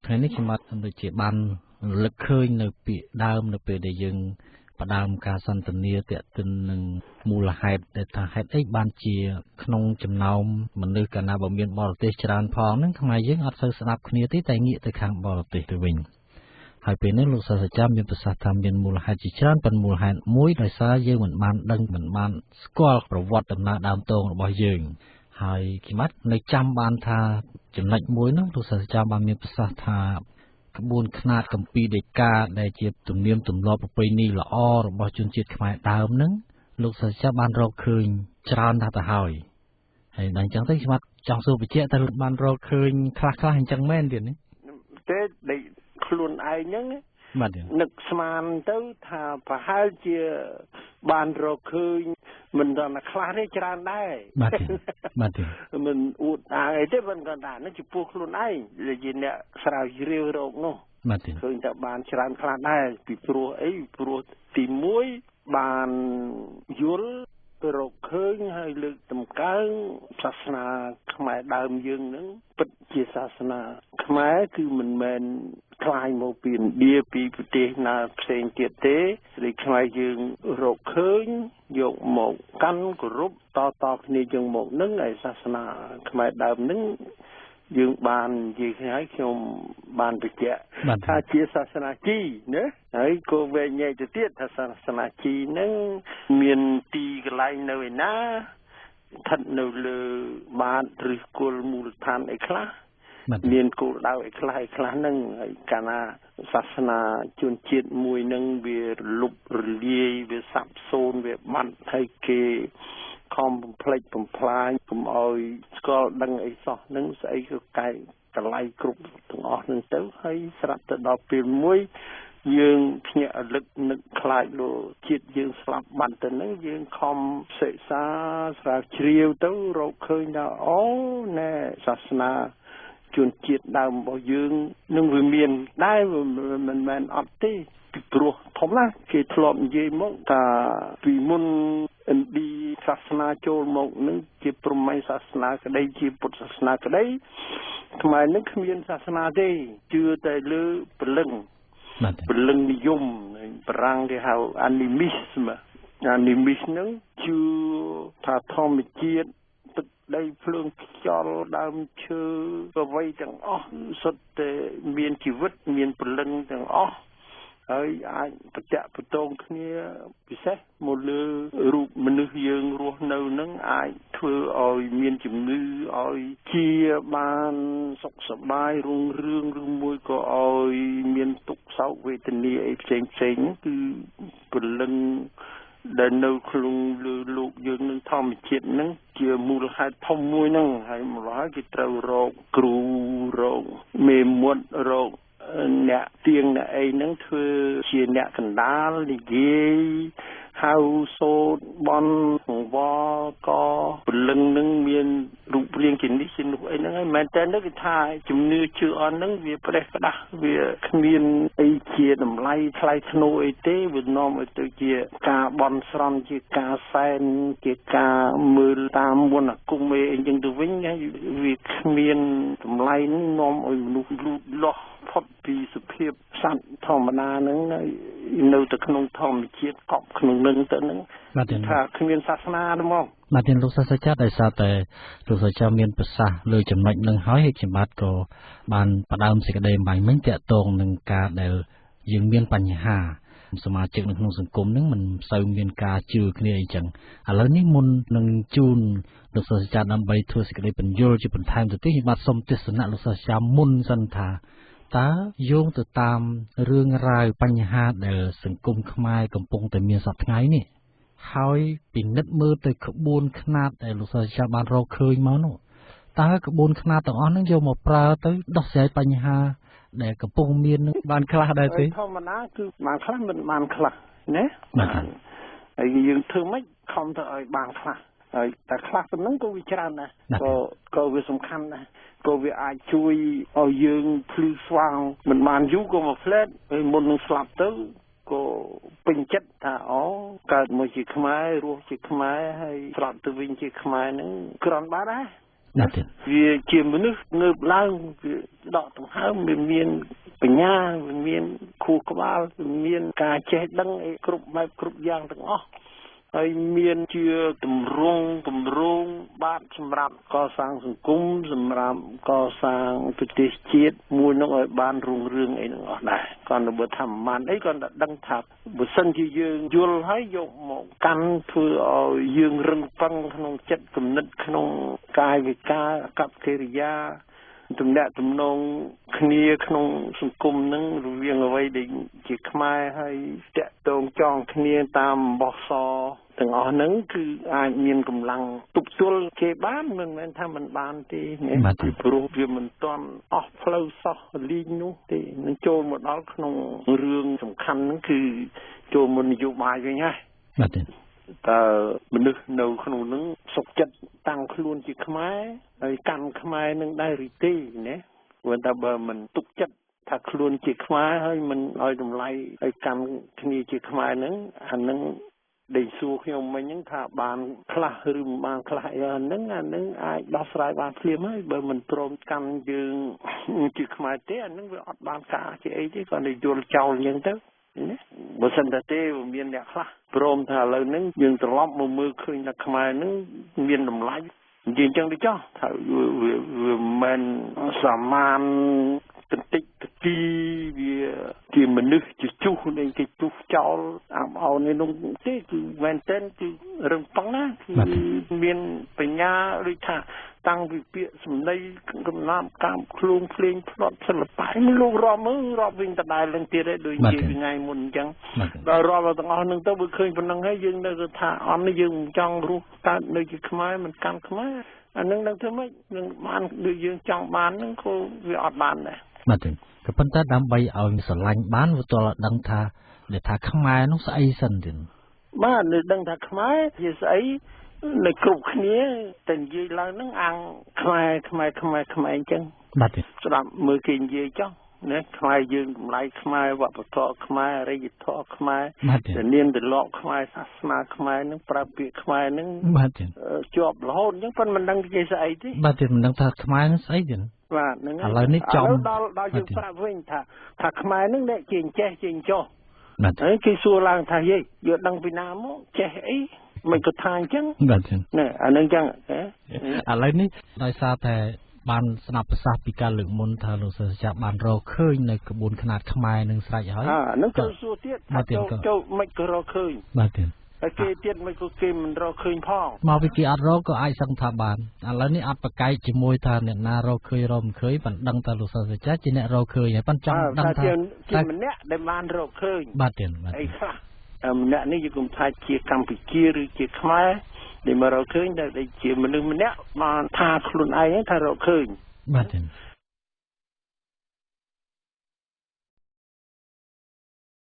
ថ្ងៃនេះខ្ញុំដូចជាបានលឹកឃើញនៅពាក្យដើមនៅពេលដែលយើងផ្ដើមការសន្ទនាទាក់ទិននឹងមូលហេតុដែលថាហេតុអីបានជាក្នុងចំណោមមនុស្សកាលណាបើមានបរទេសច្រើនផងហ្នឹងខ្មែរយើងអត់សូវស្ដាប់គ្នាទេតែងាកទៅខាងបរទេសទៅវិញហើយពេលនេះលោកសាស្ត្រាចារ្យមានប្រសាសន៍ថាមានមូលហេតុជាច្រើនប៉ុន្តែមូលហេតុមួយដោយសារយើងមិនបានដឹងមិនបានស្គាល់ប្រវត្តិដំណើរដើមតងរបស់យើងហើយខ្ញុំនៅចាំបានថាចំណុចមួយនោះលោកសាស្ត្រាចារ្យបានមានប្រសាសន៍ថាក្បួនខ្នាតកម្ពីដីកាដែលជាទំនៀមទម្លាប់ប្រពៃណីល្អរបស់ជនជាតិខ្មែរដើមហ្នឹងលោកសាស្ត្រាចារ្យបានរកឃើញច្រើនណាស់ទៅហើយដល់អញ្ចឹងទៅខ្ញុំចង់សួរបញ្ជាក់តើបានរកឃើញខ្លះអញ្ចឹងមែនទេទេដែលខ្លួនឯងហ្នឹងនឹកស្មានទៅថាប្រហែលជាបានរកឃើញមិនដល់ណាខ្លះទេច្រើនដែរបាទមិនអួតអាងអីទេមិនគាត់ថានេះចំពោះខ្លួនឯងដែលជាអ្នកស្រាវជ្រាវរកនោះឃើញតែបានច្រើនខ្លះដែរពីព្រោះអីព្រោះទី1បានយល់រកឃើញហើយលើកតម្កើងសាសនាខ្មែរដើមយើងនឹងពិតជាសាសនាខ្មែរគឺមិនមែនคล้ายមកពីឥណ្ឌាពីប្រទេសណាផ្សេងទៀតទេដែលខ្មែរយើងរកឃើញយកមកកាន់គោរពតគ្នាយើងមកនឹងឯសាសនាខ្មែរដើមនឹងយើងបាននិយាយឲ្យខ្ញុំបានបញ្ជាក់ថាជាសាសនាជីណាហើយក៏វែងញែកទៅទៀតថាសាសនាជីនឹងមានទីកន្លែងនៅឯណាស្ថិតនៅលើបាតឬគល់មូលដ្ឋានអីខ្លះមានគោលដៅអីខ្លះហ្នឹងហើយកាលណាសាសនាជនជាតិមួយហ្នឹងវារលុបរលាយវាសាប់សូន្យវាបាត់ហើយគេខំបំផ្លិចបំផ្លាញកុំឲ្យស្គាល់ដឹងអីសោះហ្នឹងស្អីក៏កែកន្លែងគ្រប់ទាំងអស់ហ្នឹងទៅហើយស្រាប់ទៅដល់ពេលមួយយើងភ្ញាក់រលឹកនឹកខ្លាចលោកជាតិយើងស្លាប់បាត់ទៅហ្នឹងយើងខំសិក្សាស្រាវជ្រាវទៅរកឃើញថាអូណែសាសនាជនជាតិដើមរបស់យើងនឹងវាមានដែរមិនមែនអត់ទេពីព្រោះធំណាស់គេធ្លាប់និយាយមកថាពីមុនឥណ្ឌាសាសនាចូលមកនឹងជាព្រហ្មញ្ញសាសនាក្តីជាពុទ្ធសាសនាក្តីខ្មែរនឹងគ្មានសាសនាទេជឿតែលើព្រលឹងនិយមបារាំងគេហៅ animism នឹងជឿថាធម្មជាតិទឹកដីភ្លើងខ្យល់ដើមឈើអ្វីទាំងអស់សុទ្ធតែមានជីវិតមានព្រលឹងទាំងអស់ហើយអាចបច្ចៈបតងគ្នាពិសេសមកលើរូបមនុស្សយើងរស់នៅនឹងអាចធ្វើឲ្យមានជំងឺឲ្យជាបានសុខសប្បាយរុងរឿងឬមួយក៏ឲ្យមានទុក្ខសោកវេទនាអីផ្សេងគឺព្រលឹងដែលនៅក្នុងលើលោកយើងនឹងធម្មជាតិនឹងជាមូលហេតុធំមួយនឹងហើយម្ល៉េះគេត្រូវរកគ្រូរកមេមត់រកអ្នកទៀងអ្នកអីហ្នឹងធ្វើជាអ្នកកណ្ដាលនិយាយហៅសូត្របន់កង្វល់ក៏ព្រលឹងនឹងមានរូបរាងជានេះជានោះអីហ្នឹងហើយមែនតើនេះគេថាជំនឿជឿអន់ហ្នឹងវាប្រេះផ្ដាស់វាគ្មានអីជាតម្លៃថ្លៃថ្នូរអីទេវានាំឲ្យទៅជាការបន់ស្រន់ជាការសែនជាការមើលតាមមន្តអាគមអីចឹងទៅវិញហើយវាគ្មានតម្លៃនឹងនាំឲ្យមនុស្សលូតលាស់ផុតពីសភាពសត្វធម្មតាហ្នឹងនៅតែក្នុងធម្មជាតិកប់ក្នុងនឹងទៅហ្នឹងថាគ្មានសាសនាទេហ្មងបាទទាំងលោកសាស្ត្រាចារ្យដោយសារតែលោកសាស្ត្រាចារ្យមានប្រសាសន៍លើចំណុចហ្នឹងហើយខ្ញុំបាទក៏បានផ្ដើមសេចក្តីអំបញ្ញមិញតាក់ទងនឹងការដែលយើងមានបញ្ហាសមាជិកនៅក្នុងសង្គមហ្នឹងមិនសូវមានការជឿគ្នាអីចឹងឥឡូវនេះមុននឹងជូនលោកសាស្ត្រាចារ្យដើម្បីធ្វើសេចក្តីបញ្យល់ជាបន្ថែមទៅទៀតខ្ញុំបាទសូមទស្សនៈលោកសាស្ត្រាចារ្យមុនសិនថាតើយោងទៅតាមរឿងរ៉ាវបញ្ហាដែលសង្គមខ្មែរកំពុងតែមានសប្តាហ៍ថ្ងៃនេះហើយពិនិត្យមើលទៅក្បួនខ្នាតដែលលោកសាស្ត្រាចារ្យបានរកឃើញមកនោះតើក្បួនខ្នាតទាំងអស់ហ្នឹងយកមកប្រើទៅដោះស្រាយបញ្ហាដែលកំពុងមាននឹងបានខ្លះដែរទេធម្មតាគឺបានខ្លះមិនបានខ្លះណាហើយយើងធ្វើម៉េចខំទៅឲ្យបានខ្លះហើយតែខ្លះប៉ុណ្ណឹងក៏វាច្រើនដែរក៏វាសំខាន់ដែរក៏វាអាចជួយឲ្យយើងភ្លឺស្វាងមិនបានយូរក៏មកផ្លែតហើយមុននឹងស្លាប់ទៅក៏ពេញចិត្តថាអូកើតមកជាខ្មែររស់ជាខ្មែរហើយស្លាប់ទៅវិញជាខ្មែរហ្នឹងគ្រាន់បានដែរវាជាមនុស្សងើបឡើងវា ដកដង្ហើមវាមានបញ្ញាវាមានខួរក្បាលវាមានការចេះដឹងអីគ្រប់បែបគ្រប់យ៉ាងទាំងអស់ហើយមានជាទម្រង់បាទសម្រាប់កសាងសង្គមសម្រាប់កសាងប្រទេសជាតិមួយនោះឲ្យបានរុងរឿងអីទាំងអស់ដែរគាត់ទៅបើថាមិនអីគាត់តែដឹងថាបើសិនជាយើងយល់ហើយយកមកកាន់ធ្វើឲ្យយើងរឹងប៉ឹងក្នុងចិត្តគំនិតក្នុងកាយវិការអាកប្បកិរិយាទំនាក់ទំនងគ្នាក្នុងសង្គមនឹងរវាងអ្វីដែលជាខ្មែរហើយតាក់ទងចងគ្នាតាមបោះសទាំងអស់ហ្នឹងគឺអាចមានកម្លាំងទប់ទល់គេបានមិនមែនថាមិនបានទេពីព្រោះវាមិនទាន់អស់ផ្លូវសោះលីងនោះទេនឹងចូលមកដល់ក្នុងរឿងសំខាន់ហ្នឹងគឺចូលមកនយោបាយវិញហើយបាទតើមនុស្សនៅក្នុងហ្នឹងសុខចិត្តតាំងខ្លួនជាខ្មែរហើយកាន់ខ្មែរនឹងដែរឬទេណាព្រោះតែបើមិនទុកចិត្តថាខ្លួនជាខ្មែរហើយមិនឲ្យតម្លៃឲ្យកាន់គ្នាជាខ្មែរហ្នឹងអាហ្នឹងដែលសួរខ្ញុំមិញហ្នឹងថាបានខ្លះឬមិនបានខ្លះអីហ្នឹងអាហ្នឹងអាចដោះស្រាយបានភ្លាមហើយបើមិនព្រមកាន់យើងជាខ្មែរទេអាហ្នឹងវាអត់បានការជាអីទេគាត់ទៅយល់ចោលអញ្ចឹងទៅណាបើសិនតែទេមានអ្នកខ្លះព្រមថាឥឡូវហ្នឹងយើងត្រឡប់មកមើលឃើញថាខ្មែរហ្នឹងមានតម្លៃនិយាយអញ្ចឹងទៅចុះថាវាមិនសាមានបន្តិចទីវាជាមនុស្សជាជុះនៃគេជុះចោលអាប់អោននេះនោះទេគឺមែនតើគឺរឹងប៉ឹងណាគឺមានបញ្ញាដូចថាតាំងពីពាក្យសម្ដីកំណាប់កាមខ្លួនភ្លេងផ្លត់សិល្បៈនេះលោករាប់មើលរាប់វិញដដែលឡើងទៀតឯងដូចជាថ្ងៃមុនអញ្ចឹងដល់រាប់ទាំងអស់នឹងទៅបើឃើញប៉ុណ្ណឹងហើយយើងនៅថាអន់នេះយើងមិនចង់រស់កើតនៅជាខ្មែរមិនកាន់ខ្មែរអានឹងនឹងធ្វើម៉េចនឹងបានដូចយើងចង់បានហ្នឹងក៏វាអត់បានដែរបាទក៏ប៉ុន្តែដើម្បីឲ្យស្រឡាញ់បានវាតើដឹងថាដែលថាខ្មែរនោះស្អីសិនទៀតបាទនៅដឹងថាខ្មែរជាស្អីនៅគ្រប់គ្នាតែនិយាយឡើងហ្នឹងអាំងខ្មែរអញ្ចឹងបាទស្ដាប់មើលគេនិយាយចុះណាខ្មែរយើងតម្លៃខ្មែរវប្បធម៌ខ្មែរអរិយធម៌ខ្មែរនាមទម្លាប់ខ្មែរសាសនាខ្មែរហ្នឹងប្រើពាក្យខ្មែរហ្នឹងបាទជាប់រហូតអញ្ចឹងប៉ុន្តែមិនដឹងគេស្អីទេបាទមិនដឹងថាខ្មែរហ្នឹងស្អីទៀតបាទហ្នឹងឥឡូវនេះចំដល់យើងប្រាប់វិញថាខ្មែរហ្នឹងអ្នកជាចេះជាចុះហើយគេសួរឡើងថាយេយកដឹងពីណាមកចេះអីមិនក៏ថាអញ្ចឹងបាទណែអានឹងអញ្ចឹងឥឡូវនេះដោយសារតែបានស្ដាប់ប្រសាសន៍ពីការលើកមុនថាលោកសិស្សចាស់បានរកឃើញនៅក្បួនខ្នាតខ្មែរនឹងស្រេចហើយហ្នឹងក៏សួរទៀតចូលមិនក៏រកឃើញបាទទៀតហើយគេទៀតមិនក៏គេមិនរកឃើញផងមកពីគេអត់រកក៏អាចសឹងថាបានឥឡូវនេះអត់ប្រកែកជាមួយថាអ្នកណារកឃើញរកមិនឃើញប៉ុន្តែដឹងថាលោកសិស្សចាស់ជាអ្នករកឃើញហើយប៉ុន្តែចង់ដឹងថាជាម្នាក់ដែលបានរកឃើញបាទទៀតអីខ្លះម្នាក់នេះយើងថាជាកម្ពុជាឬជាខ្មែរដែលមករកឃើញដែលជាមនុស្សម្នាក់បានថាខ្លួនឯងថារកឃើញបាទ